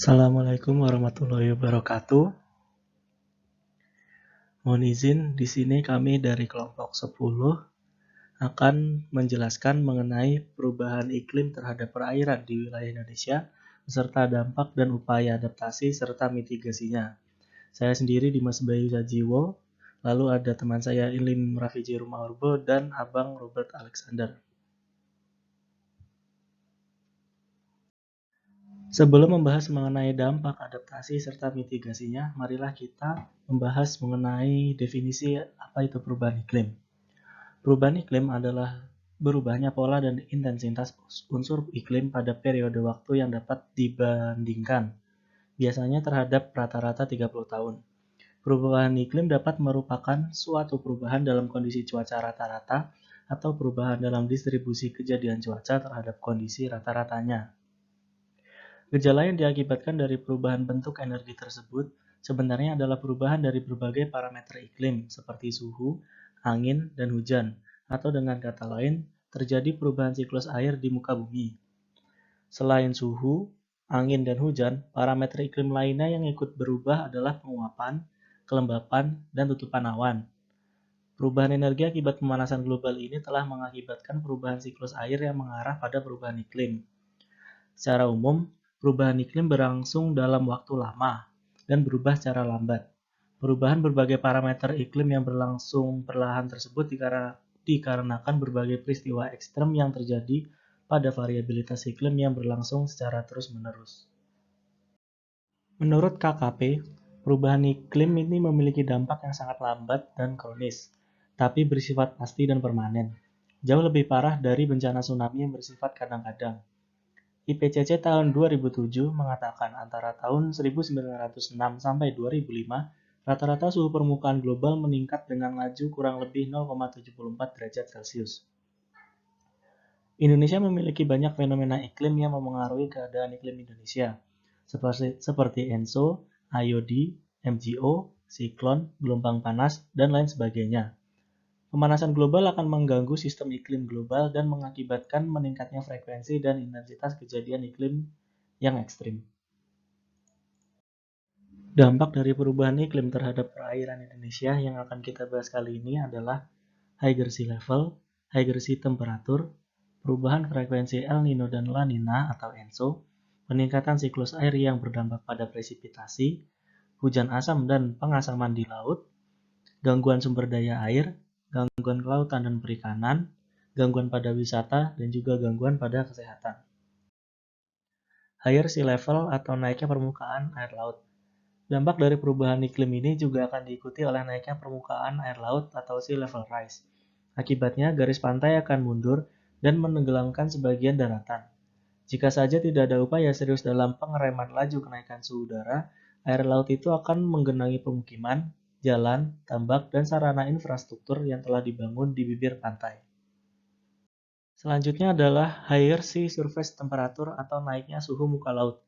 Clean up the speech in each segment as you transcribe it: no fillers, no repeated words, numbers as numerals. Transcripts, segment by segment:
Assalamualaikum warahmatullahi wabarakatuh. Mohon izin, di sini kami dari kelompok 10 akan menjelaskan mengenai perubahan iklim terhadap perairan di wilayah Indonesia, beserta dampak dan upaya adaptasi serta mitigasinya. Saya sendiri Dimas Bayu Sajiwo, lalu ada teman saya Ilim Rafiji Rumahurbo dan Abang Robert Alexander. Sebelum membahas mengenai dampak adaptasi serta mitigasinya, marilah kita membahas mengenai definisi apa itu perubahan iklim. Perubahan iklim adalah berubahnya pola dan intensitas unsur iklim pada periode waktu yang dapat dibandingkan, biasanya terhadap rata-rata 30 tahun. Perubahan iklim dapat merupakan suatu perubahan dalam kondisi cuaca rata-rata atau perubahan dalam distribusi kejadian cuaca terhadap kondisi rata-ratanya. Gejala yang diakibatkan dari perubahan bentuk energi tersebut sebenarnya adalah perubahan dari berbagai parameter iklim seperti suhu, angin, dan hujan, atau dengan kata lain, terjadi perubahan siklus air di muka bumi. Selain suhu, angin, dan hujan, parameter iklim lainnya yang ikut berubah adalah penguapan, kelembapan, dan tutupan awan. Perubahan energi akibat pemanasan global ini telah mengakibatkan perubahan siklus air yang mengarah pada perubahan iklim. Secara umum, perubahan iklim berlangsung dalam waktu lama dan berubah secara lambat. Perubahan berbagai parameter iklim yang berlangsung perlahan tersebut dikarenakan berbagai peristiwa ekstrem yang terjadi pada variabilitas iklim yang berlangsung secara terus-menerus. Menurut KKP, perubahan iklim ini memiliki dampak yang sangat lambat dan kronis, tapi bersifat pasti dan permanen. Jauh lebih parah dari bencana tsunami yang bersifat kadang-kadang. IPCC tahun 2007 mengatakan antara tahun 1906 sampai 2005, rata-rata suhu permukaan global meningkat dengan laju kurang lebih 0,74 derajat Celcius. Indonesia memiliki banyak fenomena iklim yang memengaruhi keadaan iklim Indonesia, seperti ENSO, IOD, MGO, siklon, gelombang panas, dan lain sebagainya. Pemanasan global akan mengganggu sistem iklim global dan mengakibatkan meningkatnya frekuensi dan intensitas kejadian iklim yang ekstrim. Dampak dari perubahan iklim terhadap perairan Indonesia yang akan kita bahas kali ini adalah higher sea level, higher sea temperature, perubahan frekuensi El Nino dan La Nina atau ENSO, peningkatan siklus air yang berdampak pada presipitasi, hujan asam dan pengasaman di laut, gangguan sumber daya air, gangguan kelautan dan perikanan, gangguan pada wisata, dan juga gangguan pada kesehatan. Higher sea level atau naiknya permukaan air laut. Dampak dari perubahan iklim ini juga akan diikuti oleh naiknya permukaan air laut atau sea level rise. Akibatnya, garis pantai akan mundur dan menenggelamkan sebagian daratan. Jika saja tidak ada upaya serius dalam pengereman laju kenaikan suhu udara, air laut itu akan menggenangi pemukiman, jalan, tambak, dan sarana infrastruktur yang telah dibangun di bibir pantai. Selanjutnya adalah higher sea surface temperature atau naiknya suhu muka laut.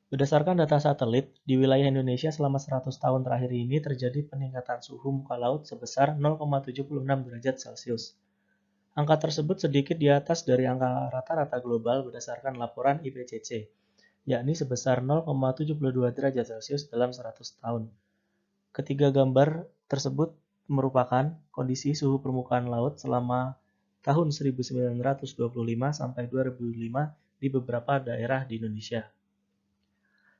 Berdasarkan data satelit, di wilayah Indonesia selama 100 tahun terakhir ini terjadi peningkatan suhu muka laut sebesar 0,76 derajat Celcius. Angka tersebut sedikit di atas dari angka rata-rata global berdasarkan laporan IPCC, yakni sebesar 0,72 derajat Celcius dalam 100 tahun. Ketiga gambar tersebut merupakan kondisi suhu permukaan laut selama tahun 1925 sampai 2005 di beberapa daerah di Indonesia.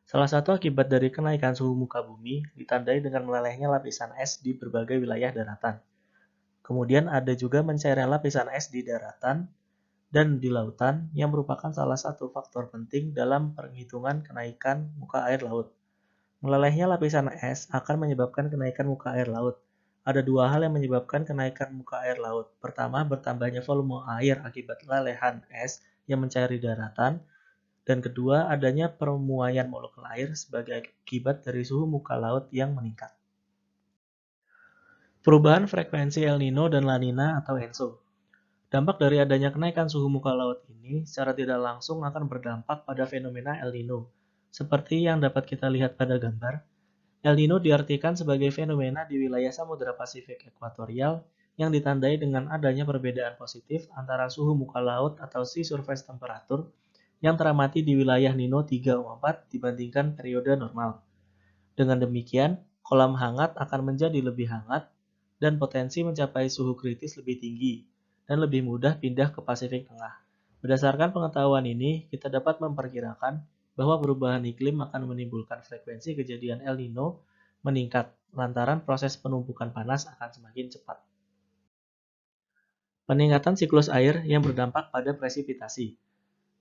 Salah satu akibat dari kenaikan suhu muka bumi ditandai dengan melelehnya lapisan es di berbagai wilayah daratan. Kemudian ada juga mencairnya lapisan es di daratan dan di lautan yang merupakan salah satu faktor penting dalam perhitungan kenaikan muka air laut. Melelehnya lapisan es akan menyebabkan kenaikan muka air laut. Ada dua hal yang menyebabkan kenaikan muka air laut. Pertama, bertambahnya volume air akibat lelehan es yang mencair di daratan. Dan kedua, adanya permuaian molekul air sebagai akibat dari suhu muka laut yang meningkat. Perubahan frekuensi El Nino dan La Nina atau ENSO. Dampak dari adanya kenaikan suhu muka laut ini secara tidak langsung akan berdampak pada fenomena El Nino. Seperti yang dapat kita lihat pada gambar, El Nino diartikan sebagai fenomena di wilayah Samudra Pasifik ekuatorial yang ditandai dengan adanya perbedaan positif antara suhu muka laut atau sea surface temperature yang teramati di wilayah Nino 3,4 dibandingkan periode normal. Dengan demikian, kolam hangat akan menjadi lebih hangat dan potensi mencapai suhu kritis lebih tinggi dan lebih mudah pindah ke Pasifik Tengah. Berdasarkan pengetahuan ini, kita dapat memperkirakan bahwa perubahan iklim akan menimbulkan frekuensi kejadian El Nino meningkat lantaran proses penumpukan panas akan semakin cepat. Peningkatan siklus air yang berdampak pada presipitasi.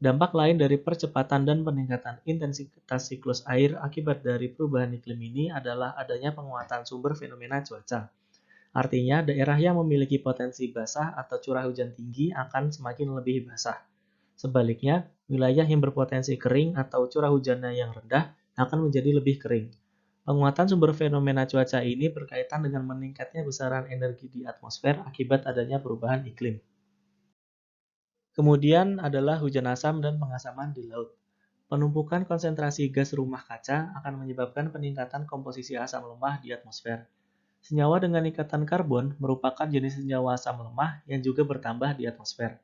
Dampak lain dari percepatan dan peningkatan intensitas siklus air akibat dari perubahan iklim ini adalah adanya penguatan sumber fenomena cuaca. Artinya, daerah yang memiliki potensi basah atau curah hujan tinggi akan semakin lebih basah. Sebaliknya, wilayah yang berpotensi kering atau curah hujannya yang rendah akan menjadi lebih kering. Penguatan sumber fenomena cuaca ini berkaitan dengan meningkatnya besaran energi di atmosfer akibat adanya perubahan iklim. Kemudian adalah hujan asam dan pengasaman di laut. Penumpukan konsentrasi gas rumah kaca akan menyebabkan peningkatan komposisi asam lemah di atmosfer. Senyawa dengan ikatan karbon merupakan jenis senyawa asam lemah yang juga bertambah di atmosfer.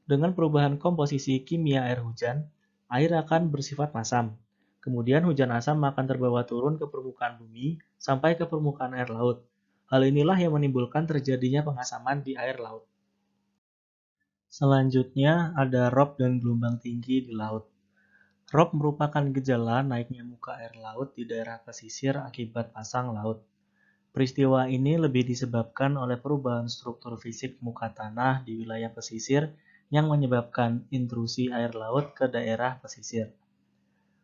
Dengan perubahan komposisi kimia air hujan, air akan bersifat masam. Kemudian hujan asam akan terbawa turun ke permukaan bumi sampai ke permukaan air laut. Hal inilah yang menimbulkan terjadinya pengasaman di air laut. Selanjutnya ada rob dan gelombang tinggi di laut. Rob merupakan gejala naiknya muka air laut di daerah pesisir akibat pasang laut. Peristiwa ini lebih disebabkan oleh perubahan struktur fisik muka tanah di wilayah pesisir yang menyebabkan intrusi air laut ke daerah pesisir.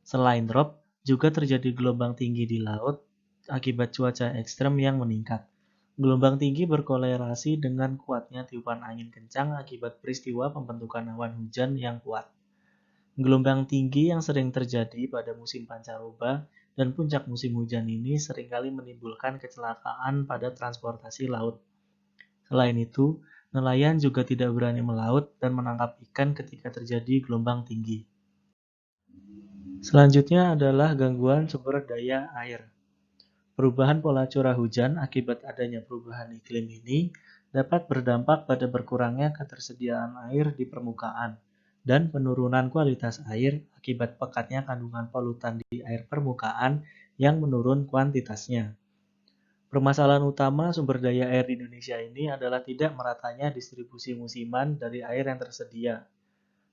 Selain rob, juga terjadi gelombang tinggi di laut akibat cuaca ekstrem yang meningkat. Gelombang tinggi berkolerasi dengan kuatnya tiupan angin kencang akibat peristiwa pembentukan awan hujan yang kuat. Gelombang tinggi yang sering terjadi pada musim pancaroba dan puncak musim hujan ini seringkali menimbulkan kecelakaan pada transportasi laut. Selain itu, nelayan juga tidak berani melaut dan menangkap ikan ketika terjadi gelombang tinggi. Selanjutnya adalah gangguan sumber daya air. Perubahan pola curah hujan akibat adanya perubahan iklim ini dapat berdampak pada berkurangnya ketersediaan air di permukaan dan penurunan kualitas air akibat pekatnya kandungan polutan di air permukaan yang menurun kuantitasnya. Permasalahan utama sumber daya air di Indonesia ini adalah tidak meratanya distribusi musiman dari air yang tersedia.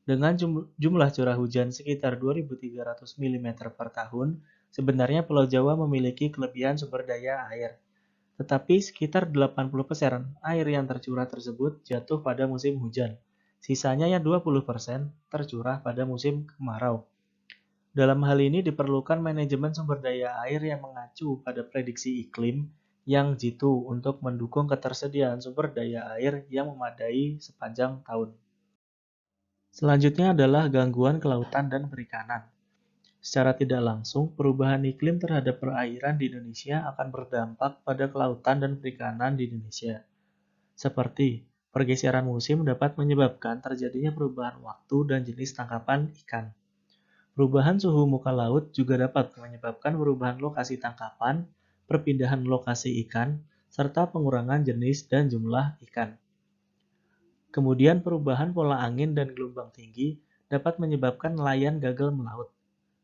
Dengan jumlah curah hujan sekitar 2.300 mm per tahun, sebenarnya Pulau Jawa memiliki kelebihan sumber daya air. Tetapi sekitar 80% air yang tercurah tersebut jatuh pada musim hujan. Sisanya yang 20% tercurah pada musim kemarau. Dalam hal ini diperlukan manajemen sumber daya air yang mengacu pada prediksi iklim yang jitu untuk mendukung ketersediaan sumber daya air yang memadai sepanjang tahun. Selanjutnya adalah gangguan kelautan dan perikanan. Secara tidak langsung, perubahan iklim terhadap perairan di Indonesia akan berdampak pada kelautan dan perikanan di Indonesia. Seperti, pergeseran musim dapat menyebabkan terjadinya perubahan waktu dan jenis tangkapan ikan. Perubahan suhu muka laut juga dapat menyebabkan perubahan lokasi tangkapan, perpindahan lokasi ikan, serta pengurangan jenis dan jumlah ikan. Kemudian perubahan pola angin dan gelombang tinggi dapat menyebabkan nelayan gagal melaut.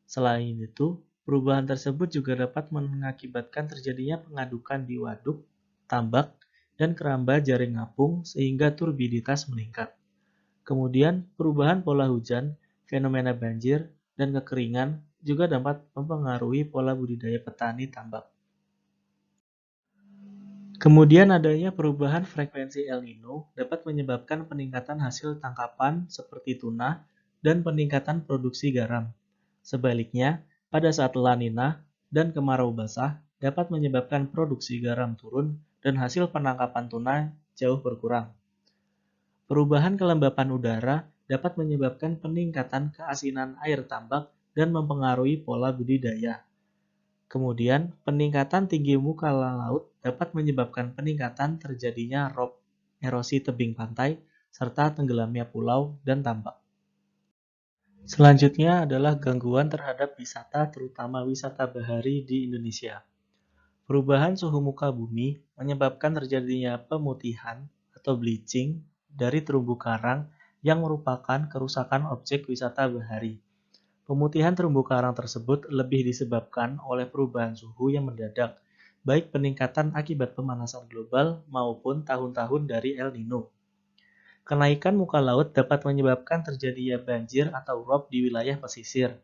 Selain itu, perubahan tersebut juga dapat mengakibatkan terjadinya pengadukan di waduk, tambak, dan keramba jaring apung sehingga turbiditas meningkat. Kemudian, perubahan pola hujan, fenomena banjir, dan kekeringan juga dapat mempengaruhi pola budidaya petani tambak. Kemudian adanya perubahan frekuensi El Nino dapat menyebabkan peningkatan hasil tangkapan seperti tuna dan peningkatan produksi garam. Sebaliknya, pada saat La Nina dan kemarau basah dapat menyebabkan produksi garam turun dan hasil penangkapan tuna jauh berkurang. Perubahan kelembapan udara dapat menyebabkan peningkatan keasinan air tambak dan mempengaruhi pola budidaya. Kemudian, peningkatan tinggi muka laut dapat menyebabkan peningkatan terjadinya rob, erosi tebing pantai, serta tenggelamnya pulau dan tambak. Selanjutnya adalah gangguan terhadap wisata, terutama wisata bahari di Indonesia. Perubahan suhu muka bumi menyebabkan terjadinya pemutihan atau bleaching dari terumbu karang yang merupakan kerusakan objek wisata bahari. Pemutihan terumbu karang tersebut lebih disebabkan oleh perubahan suhu yang mendadak, baik peningkatan akibat pemanasan global maupun tahun-tahun dari El Nino. Kenaikan muka laut dapat menyebabkan terjadinya banjir atau rob di wilayah pesisir.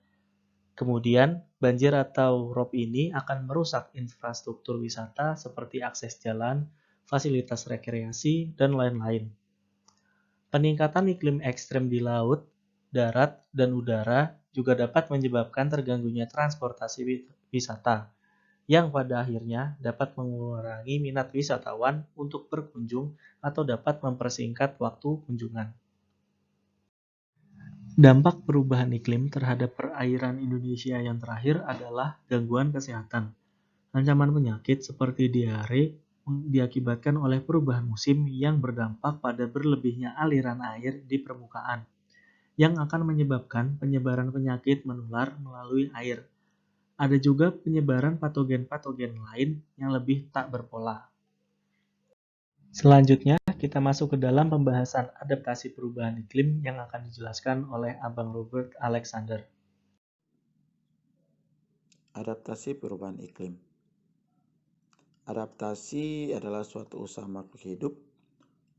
Kemudian, banjir atau rob ini akan merusak infrastruktur wisata seperti akses jalan, fasilitas rekreasi, dan lain-lain. Peningkatan iklim ekstrem di laut, darat, dan udara juga dapat menyebabkan terganggunya transportasi wisata, yang pada akhirnya dapat mengurangi minat wisatawan untuk berkunjung atau dapat mempersingkat waktu kunjungan. Dampak perubahan iklim terhadap perairan Indonesia yang terakhir adalah gangguan kesehatan. Ancaman penyakit seperti diare diakibatkan oleh perubahan musim yang berdampak pada berlebihnya aliran air di permukaan, yang akan menyebabkan penyebaran penyakit menular melalui air. Ada juga penyebaran patogen-patogen lain yang lebih tak berpola. Selanjutnya, kita masuk ke dalam pembahasan adaptasi perubahan iklim yang akan dijelaskan oleh Abang Robert Alexander. Adaptasi perubahan iklim. Adaptasi adalah suatu usaha makhluk hidup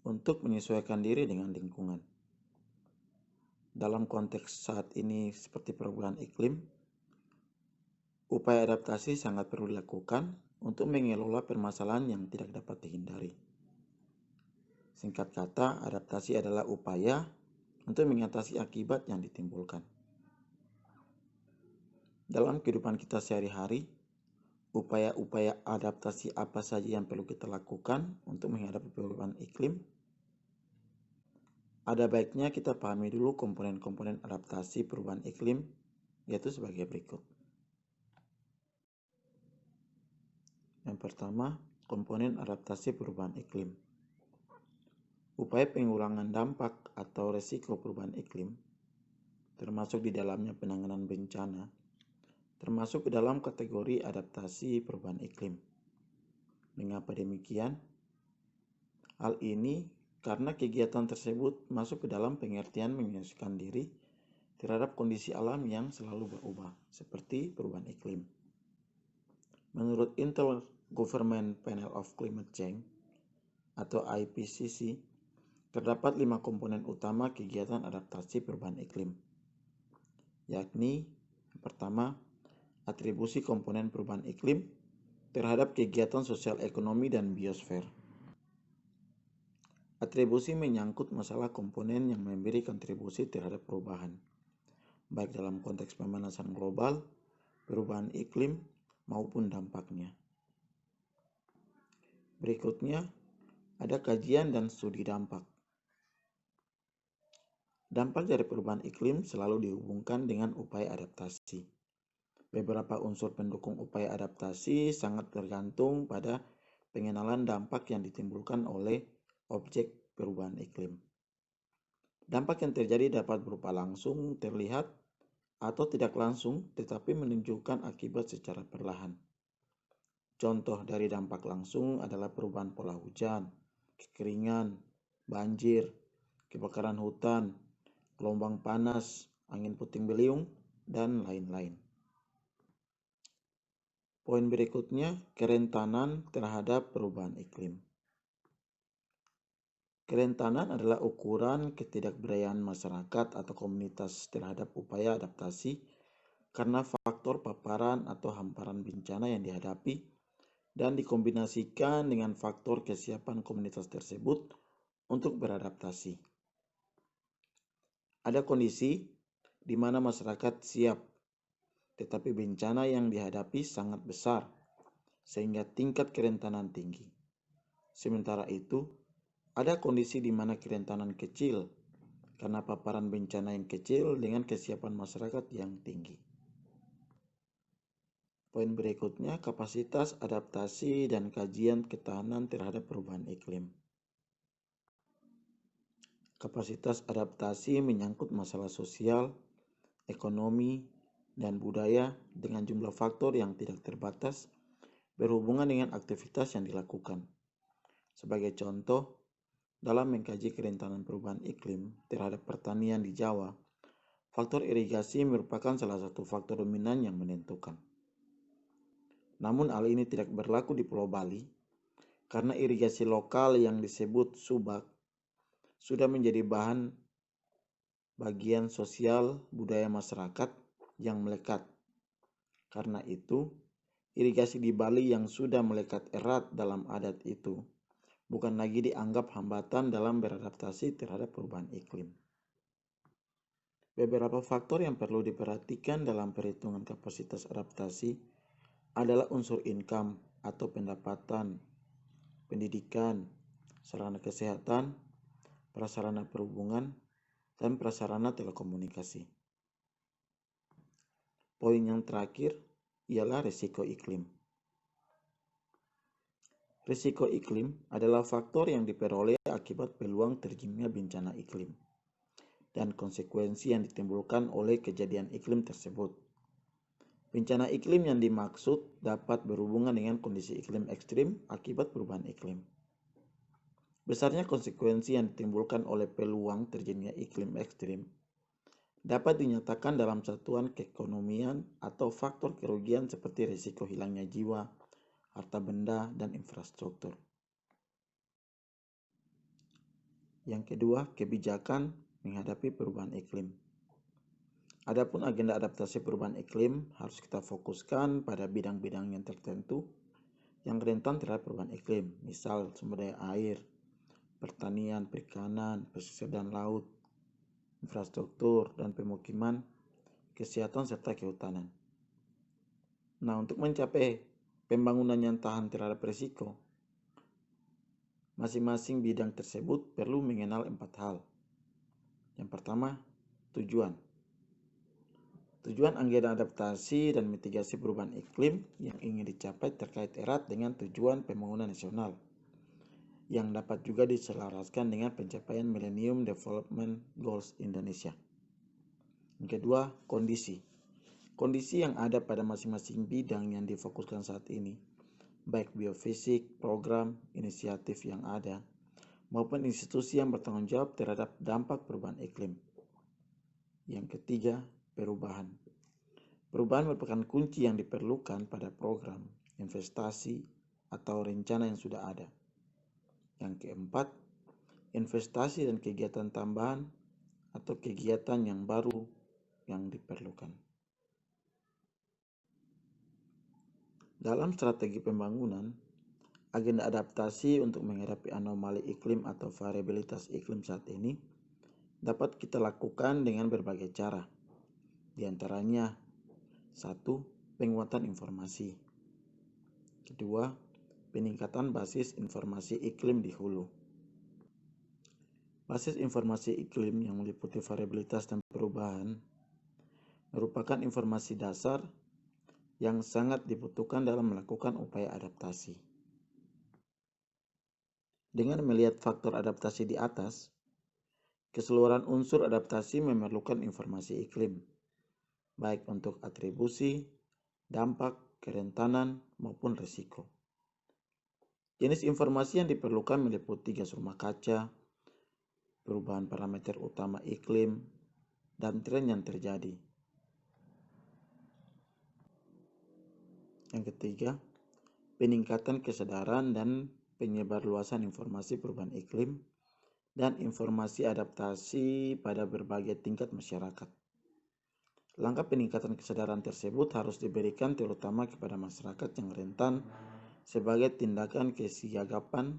untuk menyesuaikan diri dengan lingkungan. Dalam konteks saat ini seperti perubahan iklim, upaya adaptasi sangat perlu dilakukan untuk mengelola permasalahan yang tidak dapat dihindari. Singkat kata, adaptasi adalah upaya untuk mengatasi akibat yang ditimbulkan. Dalam kehidupan kita sehari-hari, upaya-upaya adaptasi apa saja yang perlu kita lakukan untuk menghadapi perubahan iklim? Ada baiknya kita pahami dulu komponen-komponen adaptasi perubahan iklim, yaitu sebagai berikut. Yang pertama, komponen adaptasi perubahan iklim. Upaya pengurangan dampak atau resiko perubahan iklim, termasuk di dalamnya penanganan bencana, termasuk ke dalam kategori adaptasi perubahan iklim. Mengapa demikian? Hal ini karena kegiatan tersebut masuk ke dalam pengertian menyesuaikan diri terhadap kondisi alam yang selalu berubah, seperti perubahan iklim. Menurut Intergovernmental Panel of Climate Change atau IPCC, terdapat 5 komponen utama kegiatan adaptasi perubahan iklim, yakni pertama, atribusi komponen perubahan iklim terhadap kegiatan sosial ekonomi dan biosfer. Atribusi menyangkut masalah komponen yang memberi kontribusi terhadap perubahan, baik dalam konteks pemanasan global, perubahan iklim, maupun dampaknya. Berikutnya, ada kajian dan studi dampak. Dampak dari perubahan iklim selalu dihubungkan dengan upaya adaptasi. Beberapa unsur pendukung upaya adaptasi sangat tergantung pada pengenalan dampak yang ditimbulkan oleh objek perubahan iklim. Dampak yang terjadi dapat berupa langsung terlihat atau tidak langsung, tetapi menunjukkan akibat secara perlahan. Contoh dari dampak langsung adalah perubahan pola hujan, kekeringan, banjir, kebakaran hutan, gelombang panas, angin puting beliung, dan lain-lain. Poin berikutnya, kerentanan terhadap perubahan iklim. Kerentanan adalah ukuran ketidakberdayaan masyarakat atau komunitas terhadap upaya adaptasi karena faktor paparan atau hamparan bencana yang dihadapi dan dikombinasikan dengan faktor kesiapan komunitas tersebut untuk beradaptasi. Ada kondisi di mana masyarakat siap, tetapi bencana yang dihadapi sangat besar, sehingga tingkat kerentanan tinggi. Sementara itu, ada kondisi di mana kerentanan kecil, karena paparan bencana yang kecil dengan kesiapan masyarakat yang tinggi. Poin berikutnya, kapasitas adaptasi dan kajian ketahanan terhadap perubahan iklim. Kapasitas adaptasi menyangkut masalah sosial, ekonomi, dan budaya dengan jumlah faktor yang tidak terbatas berhubungan dengan aktivitas yang dilakukan. Sebagai contoh, Dalam mengkaji kerentanan perubahan iklim terhadap pertanian di Jawa, faktor irigasi merupakan salah satu faktor dominan yang menentukan. Namun hal ini tidak berlaku di Pulau Bali karena irigasi lokal yang disebut subak sudah menjadi bagian sosial budaya masyarakat yang melekat. Karena itu, irigasi di Bali yang sudah melekat erat dalam adat itu bukan lagi dianggap hambatan dalam beradaptasi terhadap perubahan iklim. Beberapa faktor yang perlu diperhatikan dalam perhitungan kapasitas adaptasi adalah unsur income atau pendapatan, pendidikan, sarana kesehatan, prasarana perhubungan, dan prasarana telekomunikasi. Poin yang terakhir ialah risiko iklim. Risiko iklim adalah faktor yang diperoleh akibat peluang terjadinya bencana iklim dan konsekuensi yang ditimbulkan oleh kejadian iklim tersebut. Bencana iklim yang dimaksud dapat berhubungan dengan kondisi iklim ekstrim akibat perubahan iklim. Besarnya konsekuensi yang ditimbulkan oleh peluang terjadinya iklim ekstrim dapat dinyatakan dalam satuan keekonomian atau faktor kerugian seperti risiko hilangnya jiwa, harta benda, dan infrastruktur. Yang kedua, kebijakan menghadapi perubahan iklim. Adapun agenda adaptasi perubahan iklim harus kita fokuskan pada bidang-bidang yang tertentu yang rentan terhadap perubahan iklim, misal sumber daya air, pertanian, perikanan, pesisir dan laut, infrastruktur dan pemukiman, kesehatan serta kehutanan. Nah, untuk mencapai pembangunan yang tahan terhadap risiko, masing-masing bidang tersebut perlu mengenal 4 hal. Yang pertama, tujuan. Tujuan agenda adaptasi dan mitigasi perubahan iklim yang ingin dicapai terkait erat dengan tujuan pembangunan nasional yang dapat juga diselaraskan dengan pencapaian Millennium Development Goals Indonesia. Yang kedua, kondisi. Kondisi yang ada pada masing-masing bidang yang difokuskan saat ini, baik biofisik, program, inisiatif yang ada, maupun institusi yang bertanggung jawab terhadap dampak perubahan iklim. Yang ketiga, perubahan. Perubahan merupakan kunci yang diperlukan pada program, investasi, atau rencana yang sudah ada. Yang keempat, investasi dan kegiatan tambahan atau kegiatan yang baru yang diperlukan. Dalam strategi pembangunan, agenda adaptasi untuk menghadapi anomali iklim atau variabilitas iklim saat ini dapat kita lakukan dengan berbagai cara. Di antaranya, 1. Penguatan informasi. 2. Peningkatan basis informasi iklim di hulu. Basis informasi iklim yang meliputi variabilitas dan perubahan merupakan informasi dasar yang sangat dibutuhkan dalam melakukan upaya adaptasi. Dengan melihat faktor adaptasi di atas, keseluruhan unsur adaptasi memerlukan informasi iklim, baik untuk atribusi, dampak, kerentanan, maupun risiko. Jenis informasi yang diperlukan meliputi gas rumah kaca, perubahan parameter utama iklim, dan tren yang terjadi. Yang ketiga, peningkatan kesadaran dan penyebarluasan informasi perubahan iklim dan informasi adaptasi pada berbagai tingkat masyarakat. Langkah peningkatan kesadaran tersebut harus diberikan terutama kepada masyarakat yang rentan sebagai tindakan kesiagapan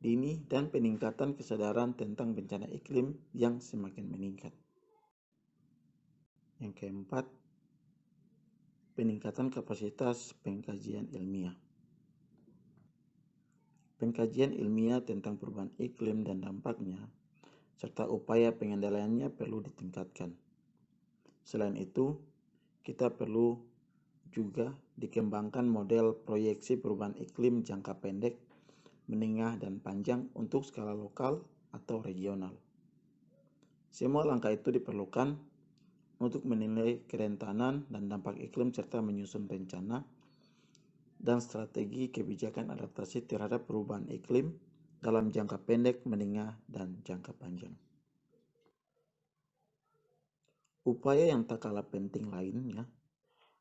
dini dan peningkatan kesadaran tentang bencana iklim yang semakin meningkat. Yang keempat, peningkatan kapasitas pengkajian ilmiah. Pengkajian ilmiah tentang perubahan iklim dan dampaknya, serta upaya pengendaliannya perlu ditingkatkan. Selain itu, kita perlu juga dikembangkan model proyeksi perubahan iklim jangka pendek, menengah, dan panjang untuk skala lokal atau regional. Semua langkah itu diperlukan untuk menilai kerentanan dan dampak iklim serta menyusun rencana dan strategi kebijakan adaptasi terhadap perubahan iklim dalam jangka pendek, menengah, dan jangka panjang. Upaya yang tak kalah penting lainnya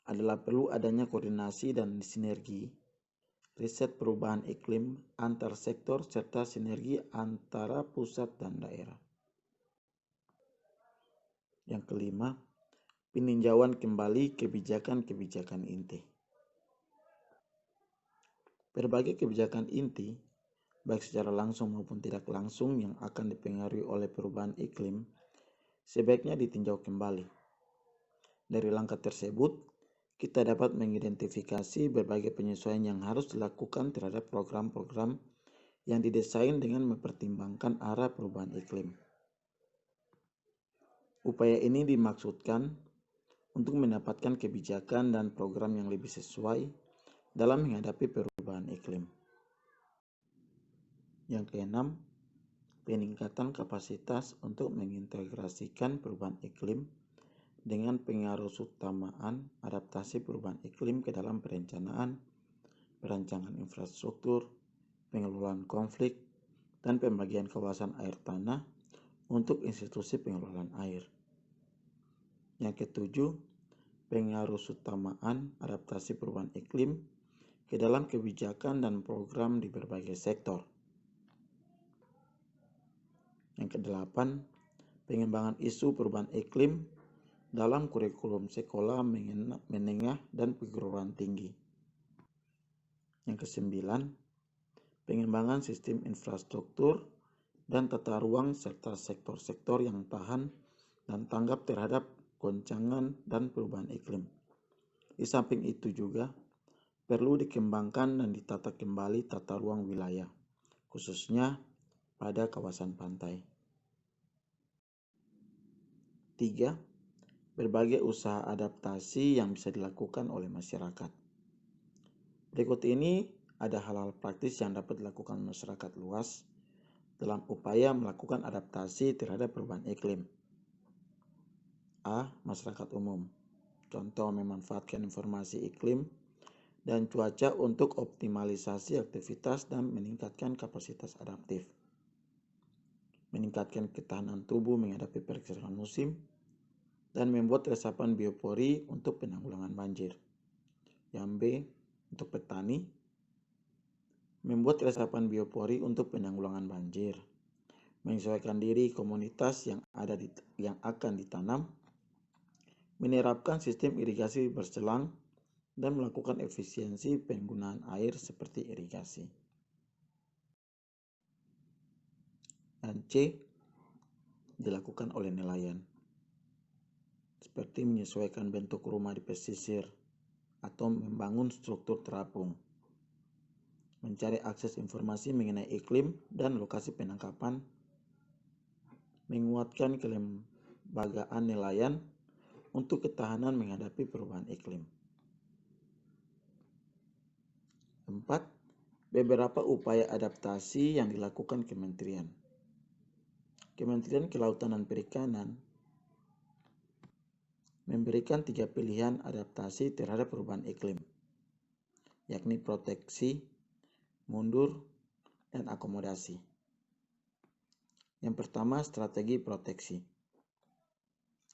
adalah perlu adanya koordinasi dan sinergi riset perubahan iklim antar sektor serta sinergi antara pusat dan daerah. Yang kelima, peninjauan kembali kebijakan-kebijakan inti. Berbagai kebijakan inti, baik secara langsung maupun tidak langsung yang akan dipengaruhi oleh perubahan iklim, sebaiknya ditinjau kembali. Dari langkah tersebut, kita dapat mengidentifikasi berbagai penyesuaian yang harus dilakukan terhadap program-program yang didesain dengan mempertimbangkan arah perubahan iklim. Upaya ini dimaksudkan untuk mendapatkan kebijakan dan program yang lebih sesuai dalam menghadapi perubahan iklim. Yang keenam, peningkatan kapasitas untuk mengintegrasikan perubahan iklim dengan pengaruh utamaan adaptasi perubahan iklim ke dalam perencanaan, perancangan infrastruktur, pengelolaan konflik, dan pembagian kawasan air tanah untuk institusi pengelolaan air. Yang ketujuh, pengaruh utamaan adaptasi perubahan iklim ke dalam kebijakan dan program di berbagai sektor. Yang kedelapan, pengembangan isu perubahan iklim dalam kurikulum sekolah menengah dan perguruan tinggi. Yang kesembilan, pengembangan sistem infrastruktur dan tata ruang serta sektor-sektor yang tahan dan tanggap terhadap goncangan dan perubahan iklim. Di samping itu juga perlu dikembangkan dan ditata kembali tata ruang wilayah, khususnya pada kawasan pantai. 3. Berbagai usaha adaptasi yang bisa dilakukan oleh masyarakat. Berikut ini ada hal-hal praktis yang dapat dilakukan masyarakat luas dalam upaya melakukan adaptasi terhadap perubahan iklim. A. Masyarakat umum. Contoh, memanfaatkan informasi iklim dan cuaca untuk optimalisasi aktivitas dan meningkatkan kapasitas adaptif. Meningkatkan ketahanan tubuh menghadapi pergerakan musim dan membuat resapan biopori untuk penanggulangan banjir. Yang B. Untuk petani, membuat resapan biopori untuk penanggulangan banjir, menyesuaikan diri komunitas yang akan ditanam, menerapkan sistem irigasi berselang, dan melakukan efisiensi penggunaan air seperti irigasi. Dan C. Dilakukan oleh nelayan, seperti menyesuaikan bentuk rumah di pesisir atau membangun struktur terapung, mencari akses informasi mengenai iklim dan lokasi penangkapan, menguatkan kelembagaan nelayan untuk ketahanan menghadapi perubahan iklim. 4. Beberapa upaya adaptasi yang dilakukan Kementerian. Kementerian Kelautan dan Perikanan memberikan 3 pilihan adaptasi terhadap perubahan iklim, yakni proteksi, mundur, dan akomodasi. Yang pertama, strategi proteksi.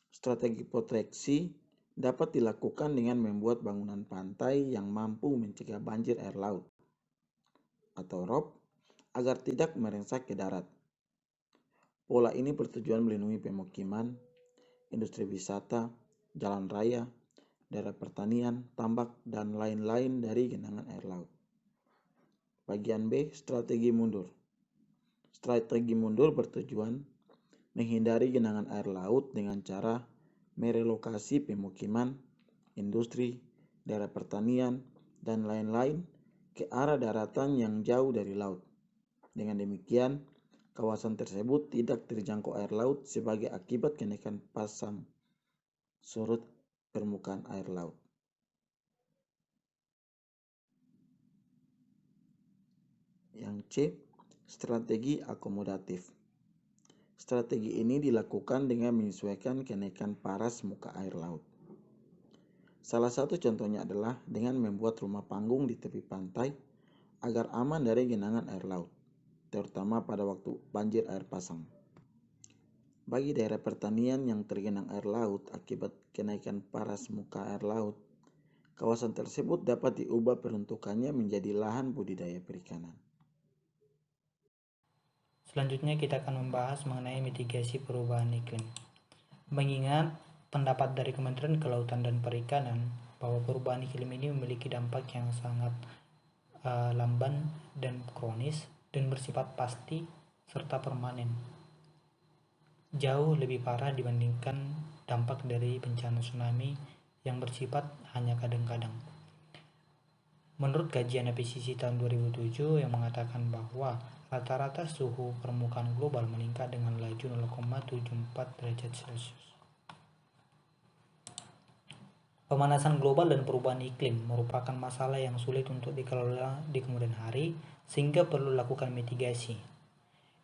Strategi proteksi dapat dilakukan dengan membuat bangunan pantai yang mampu mencegah banjir air laut atau ROB agar tidak merengsak ke darat. Pola ini bertujuan melindungi pemukiman, industri wisata, jalan raya, daerah pertanian, tambak, dan lain-lain dari genangan air laut. Bagian B, strategi mundur. Strategi mundur bertujuan menghindari genangan air laut dengan cara merelokasi pemukiman, industri, daerah pertanian, dan lain-lain ke arah daratan yang jauh dari laut. Dengan demikian, kawasan tersebut tidak terjangkau air laut sebagai akibat kenaikan pasang surut permukaan air laut. Yang C, strategi akomodatif. Strategi ini dilakukan dengan menyesuaikan kenaikan paras muka air laut. Salah satu contohnya adalah dengan membuat rumah panggung di tepi pantai agar aman dari genangan air laut. terutama pada waktu banjir air pasang. Bagi daerah pertanian yang tergenang air laut akibat kenaikan paras muka air laut, kawasan tersebut dapat diubah peruntukannya menjadi lahan budidaya perikanan. Selanjutnya kita akan membahas mengenai mitigasi perubahan iklim. Mengingat pendapat dari Kementerian Kelautan dan Perikanan bahwa perubahan iklim ini memiliki dampak yang sangat lamban dan kronis dan bersifat pasti serta permanen, jauh lebih parah dibandingkan dampak dari bencana tsunami yang bersifat hanya kadang-kadang. Menurut kajian IPCC tahun 2007 yang mengatakan bahwa rata-rata suhu permukaan global meningkat dengan laju 0,74 derajat Celcius. Pemanasan global dan perubahan iklim merupakan masalah yang sulit untuk dikelola di kemudian hari, sehingga perlu lakukan mitigasi.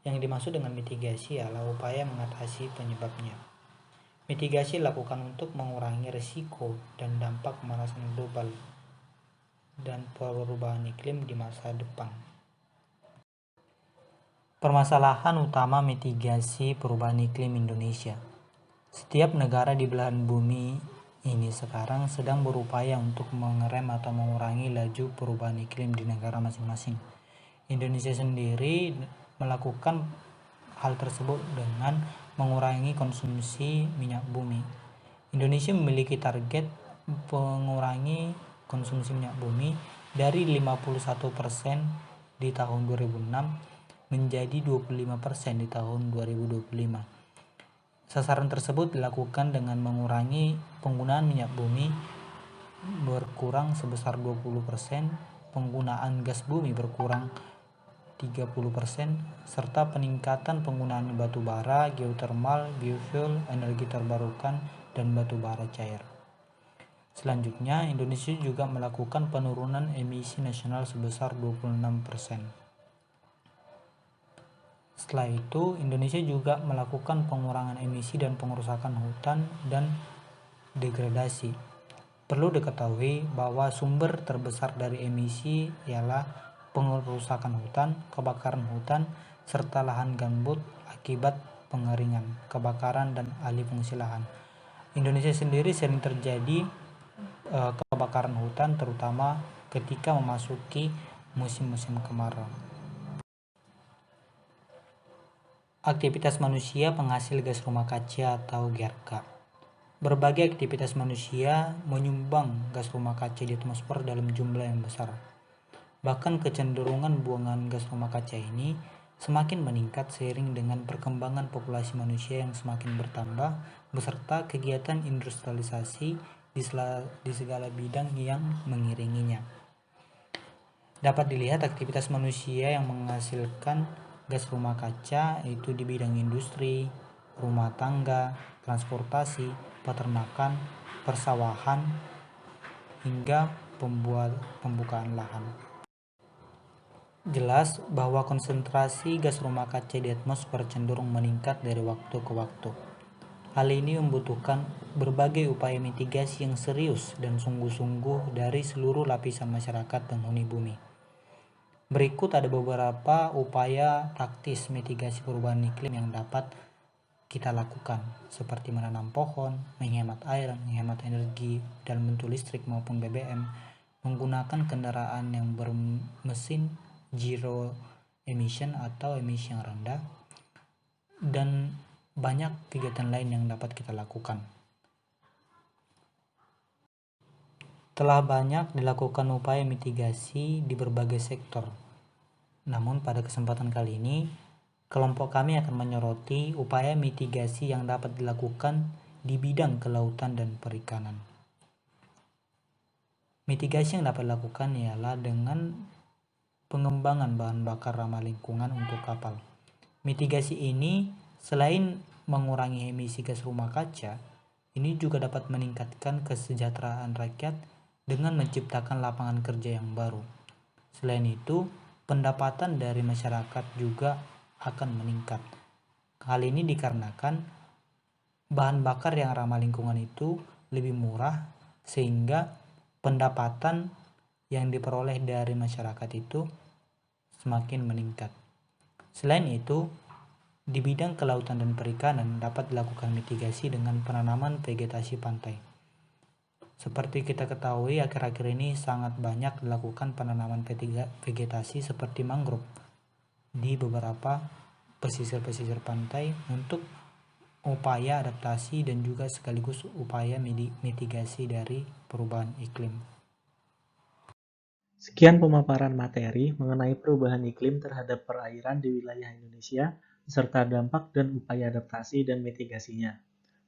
Yang dimaksud dengan mitigasi adalah upaya mengatasi penyebabnya. Mitigasi dilakukan untuk mengurangi risiko dan dampak pemanasan global dan perubahan iklim di masa depan. Permasalahan utama mitigasi perubahan iklim Indonesia. Setiap negara di belahan bumi ini sekarang sedang berupaya untuk mengerem atau mengurangi laju perubahan iklim di negara masing-masing. Indonesia sendiri melakukan hal tersebut dengan mengurangi konsumsi minyak bumi. Indonesia memiliki target mengurangi konsumsi minyak bumi dari 51% di tahun 2006 menjadi 25% di tahun 2025. Sasaran tersebut dilakukan dengan mengurangi penggunaan minyak bumi berkurang sebesar 20%, penggunaan gas bumi berkurang 30%, serta peningkatan penggunaan batu bara, geotermal, biofuel, energi terbarukan, dan batu bara cair. Selanjutnya, Indonesia juga melakukan penurunan emisi nasional sebesar 26%. Setelah itu, Indonesia juga melakukan pengurangan emisi dan pengerusakan hutan dan degradasi. Perlu diketahui bahwa sumber terbesar dari emisi ialah pengerusakan hutan, kebakaran hutan, serta lahan gambut akibat pengeringan, kebakaran, dan alih fungsi lahan. Indonesia sendiri sering terjadi kebakaran hutan terutama ketika memasuki musim-musim kemarau. Aktivitas manusia penghasil gas rumah kaca atau GRK. Berbagai aktivitas manusia menyumbang gas rumah kaca di atmosfer dalam jumlah yang besar. Bahkan kecenderungan buangan gas rumah kaca ini semakin meningkat seiring dengan perkembangan populasi manusia yang semakin bertambah beserta kegiatan industrialisasi di segala bidang yang mengiringinya. Dapat dilihat aktivitas manusia yang menghasilkan gas rumah kaca itu di bidang industri, rumah tangga, transportasi, peternakan, persawahan, hingga pembukaan lahan. Jelas bahwa konsentrasi gas rumah kaca di atmosfer cenderung meningkat dari waktu ke waktu. Hal ini membutuhkan berbagai upaya mitigasi yang serius dan sungguh-sungguh dari seluruh lapisan masyarakat penghuni bumi. Berikut ada beberapa upaya praktis mitigasi perubahan iklim yang dapat kita lakukan, seperti menanam pohon, menghemat air, menghemat energi dalam bentuk listrik maupun BBM, menggunakan kendaraan yang bermesin zero emission atau emisi yang rendah, dan banyak kegiatan lain yang dapat kita lakukan. Telah banyak dilakukan upaya mitigasi di berbagai sektor. Namun pada kesempatan kali ini, kelompok kami akan menyoroti upaya mitigasi yang dapat dilakukan di bidang kelautan dan perikanan. Mitigasi yang dapat dilakukan ialah dengan pengembangan bahan bakar ramah lingkungan untuk kapal. Mitigasi ini selain mengurangi emisi gas rumah kaca, ini juga dapat meningkatkan kesejahteraan rakyat dengan menciptakan lapangan kerja yang baru. Selain itu, pendapatan dari masyarakat juga akan meningkat. Hal ini dikarenakan bahan bakar yang ramah lingkungan itu lebih murah, sehingga pendapatan yang diperoleh dari masyarakat itu semakin meningkat. Selain itu, di bidang kelautan dan perikanan dapat dilakukan mitigasi dengan penanaman vegetasi pantai. Seperti kita ketahui, akhir-akhir ini sangat banyak dilakukan penanaman vegetasi seperti mangrove di beberapa pesisir-pesisir pantai untuk upaya adaptasi dan juga sekaligus upaya mitigasi dari perubahan iklim. Sekian pemaparan materi mengenai perubahan iklim terhadap perairan di wilayah Indonesia, beserta dampak dan upaya adaptasi dan mitigasinya.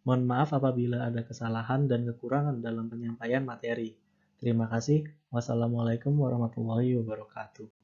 Mohon maaf apabila ada kesalahan dan kekurangan dalam penyampaian materi. Terima kasih. Wassalamualaikum warahmatullahi wabarakatuh.